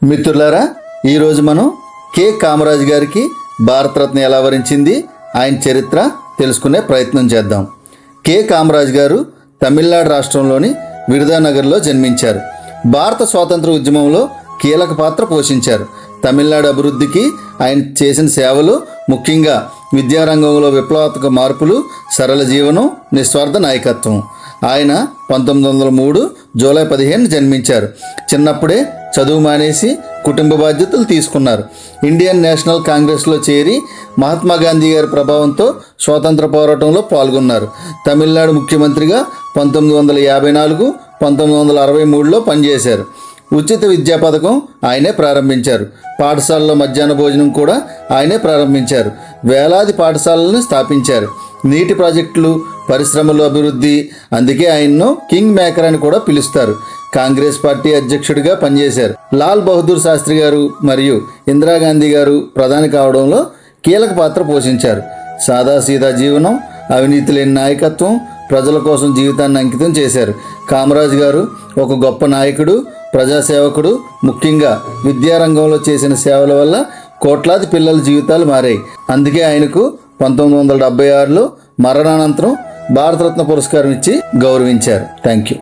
మిత్రులారా, ఈరోజు మనం కె కామరాజ్ గారికి భారతరత్న ఎలా వరించింది ఆయన చరిత్ర తెలుసుకునే ప్రయత్నం చేద్దాం. కె కామరాజ్ గారు తమిళనాడు రాష్ట్రంలోని విరుదానగర్లో జన్మించారు. భారత స్వాతంత్ర ఉద్యమంలో కీలక పాత్ర పోషించారు. తమిళనాడు అభివృద్ధికి ఆయన చేసిన సేవలు, ముఖ్యంగా విద్యారంగంలో విప్లవాత్మక మార్పులు, సరళ జీవనం, నిస్వార్థ నాయకత్వం. ఆయన 1903 జూలై 15 జన్మించారు. చిన్నప్పుడే చదువు మానేసి కుటుంబ బాధ్యతలు తీసుకున్నారు. ఇండియన్ నేషనల్ కాంగ్రెస్లో చేరి మహాత్మా గాంధీ గారి ప్రభావంతో స్వాతంత్ర పోరాటంలో పాల్గొన్నారు. తమిళనాడు ముఖ్యమంత్రిగా 1954, 1963లో పనిచేశారు. ఉచిత విద్యా పథకం ఆయనే ప్రారంభించారు. పాఠశాలలో మధ్యాహ్న భోజనం కూడా ఆయనే ప్రారంభించారు. వేలాది పాఠశాలలను స్థాపించారు. నీటి ప్రాజెక్టులు, పరిశ్రమల అభివృద్ధి, అందుకే ఆయన్ను కింగ్ మేకర్ అని కూడా పిలుస్తారు. కాంగ్రెస్ పార్టీ అధ్యక్షుడిగా పనిచేశారు. లాల్ బహదూర్ శాస్త్రి గారు మరియు ఇందిరాగాంధీ గారు ప్రధాని కావడంలో కీలక పాత్ర పోషించారు. సాదాసీదా జీవనం, అవినీతి లేని నాయకత్వం, ప్రజల కోసం జీవితాన్ని అంకితం చేశారు. కామరాజ్ గారు ఒక గొప్ప నాయకుడు, ప్రజాసేవకుడు. ముఖ్యంగా విద్యారంగంలో చేసిన సేవల వల్ల కోట్లాది పిల్లల జీవితాలు మారాయి. అందుకే ఆయనకు 1976లో మరణానంతరం భారతరత్న పురస్కారం ఇచ్చి గౌరవించారు. Thank you.